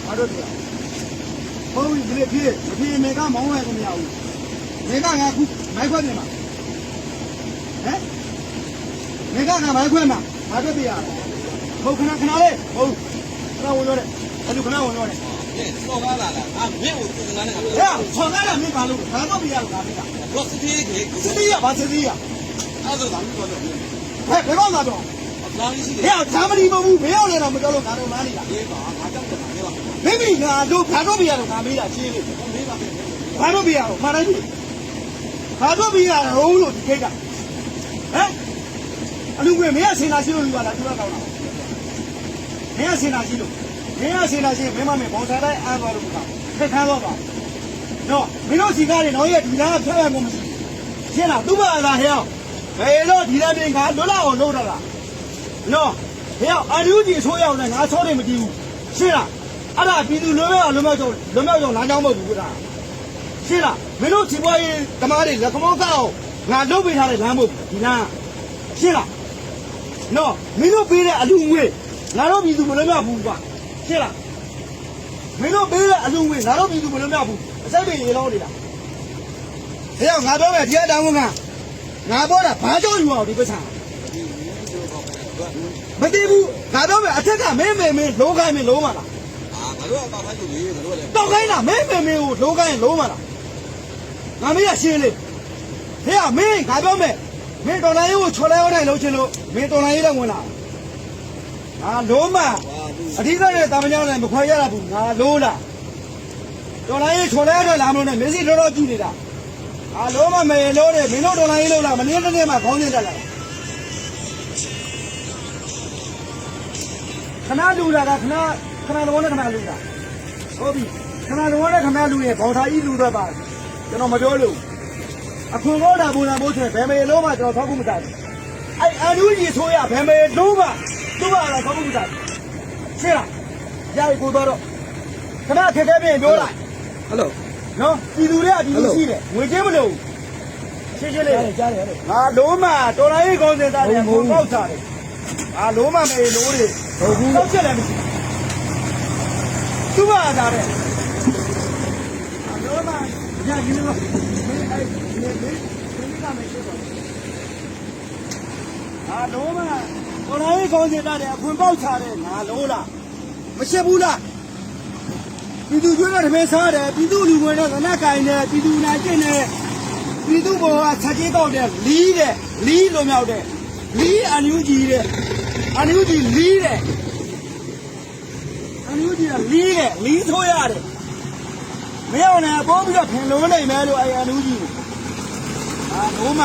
ဘာလို့ပြောဘုံကြီးဒီဖြစ်အဖေမေကမောင်းလိုက်မရဘူးမေကငါခုမိုက်ခွက်နေမှာဟမ်မေကငါမိုက်ခွက်မှာဘာလို့ပြရဟုတ်ခဏလေးဟုတ်ခဏဝင်ရတယ်အဲ့လိုခဏဝင်ရတယ်ဆောကားလာလားအာမင်းကိုသူငါနဲ့ငါပြောဆောကားလာမင်းဘာလို့ဘာတော့ပြရလို့ဒါမင်းကဘောစတီးကြီးစတီးရဘာစတီးရအဲ့ဒါကဘာလို့ပြောလဲဟဲ့ဘယ်တော့မှတော့လာရှိတယ်ဟဲ့သာမဏေမဟုတ်ဘူးမင်းအောင်လည်းတော့မတော်လို့ငါတော့နားနေတာအေးပါငါကြောက်တယ်ငါပြောပါမိမိငါတို့ဘာတော့ပြရလို့ငါမေးတာရှင်းလေမေးပါမယ်ဘာတော့ပြရလို့မှားတိုင်းပြီဘာတော့ပြရတော့လို့ဒီခိတ်ကဟမ်အလူကွေမင်းကစင်လာရှိလို့လူပါလားသူကကောင်းတာမင်းကစင်လာရှိလို့မင်းကစင်လာရှိမင်းမမေဘောင်စားတိုင်းအားသွားလို့ကခက်ခန်းတော့ပါနော်မင်းတို့စီကားတွေတော့ရဲ့ဒီလားဖျက်ရကုန်မရှိရှင်းလားသူ့ဘာသာဟဲ့ဘယ်တော့ဒီလားပြင်ငါလွတ်လာအောင်လုပ်တာလားနော်ဟဲ့အာလူကြီးဆိုးရောက်နေငါဆိုးတယ်မကြည့်ဘူးရှင်းလားအဲ့ဒါပြည်သူလွတ်မြောက်လွတ်မြောက်ကြောင့်လမ်းကြောင်းမဟုတ်ဘူးကွာရှင်းလားမင်းတို့စီပွားရေးဓမ္မတွေလက်ခမောကောက်ငါလုပ်ပေးထားတဲ့လမ်းမဟုတ်ဒီလမ်းရှင်းလားနော်မင်းတို့ပေးတဲ့အလူငွေငါတို့ပြည်သူမလွတ်မြောက်ဘူးကွာရှင်းလားမင်းတို့ပေးတဲ့အလူငွေငါတို့ပြည်သူမလွတ်မြောက်ဘူးအစိပ်ပင်ရေလုံးနေတာဟဲ့ငါပြောမယ်ဒီအတောင်းကငါပြောတာဘာကြောင့်ယူအောင်ဒီပစ္စံမတည်ဘူးငါပြောမယ်အထက်ကမင်းလုံးခိုင်းမင်းလုံးမလားအာငါတို့ကတောက်ခိုင်းလို့လေငါတို့ကလည်းတောက်ခိုင်းတာမင်းကိုလုံးခိုင်းလုံးမလားငါမင်းကရှင်းလေဟဲ့မင်းငါပြောမယ်မင်းတော်လိုင်းကိုချော်လဲအောင်လုံးချင်လို့မင်းတော်လိုင်းရေးလည်းဝင်လာငါလုံးမအဓိကနဲ့တာမကြောင်းလည်းမခွဲရတာဘူးငါလုံးလားတော်လိုင်းရေးချော်လဲတော့လာမလို့နဲ့မင်းစီတော်ကြည့်နေတာလုံးမမေလုံးတယ်မင်းတို့တော်လိုင်းရေးလို့လားမင်းတစ်နေ့မှခေါင်းကျင်တက်လာခဏလူတာကခဏလုံးနဲ့ခဏလူတာဟုတ်ပြီခဏလုံးနဲ့ခဏလူရင်ဘောင်သာကြီးလူတော့ပါကျွန်တော်မပြောလို့အခွန်ကောတာပုံစံပို့တယ်ဘယ်မေလုံးမှကျွန်တော်ထောက်ခုမတတ်ဘူးအဲ့အန်ယူကြီးဆိုရဘယ်မေလုံးမှသူ့ဘာလဲထောက်ခုမတတ်ဘူးရှင်းလားကြာပြီကိုတော့ခဏခက်ခဲပြင်ပြောလိုက်ဟယ်လိုနော်ပြည်သူတွေကပြည်သူရှိတယ်ငွေချင်းမလို့ရှင်းလေးကြားတယ်ငါလုံးမတော်လိုင်းကောင်းစင်သားတွေပုံပေါက်စားတယ်လုံးမမေလို့တွေဟုတ်ဘူးတော့ချက်လည်းမရှိသူ့ဘာသာတဲ့လုံးမညယူလို့မင်းအဲ့ဒီကမရှိတော့လုံးမတော်လိုင်းကောင်းစင်သားတွေအခွင့်ပေါက်စားတယ်ငါလုံးလားမရှိဘူးလားပြည်သူကျွေးတဲ့တမင်စားတယ်ပြည်သူလူငွေနဲ့ကနက်ကင်တယ်ပြည်သူနိုင်ကျင့်တယ်ပြည်သူဘောကချက်ချင်းတော့တယ်လီးလိုမြောက်တယ်လီးအန်ယူကြီးတဲ့အန်ယူကြီးလီးတယ်အန်ယူကြီးကလီးထိုးရတယ်မရောက်နဲ့ပိုးပြီးတော့ခင်လုံးနိုင်မယ်လို့အန်ယူကြီးလုံးမ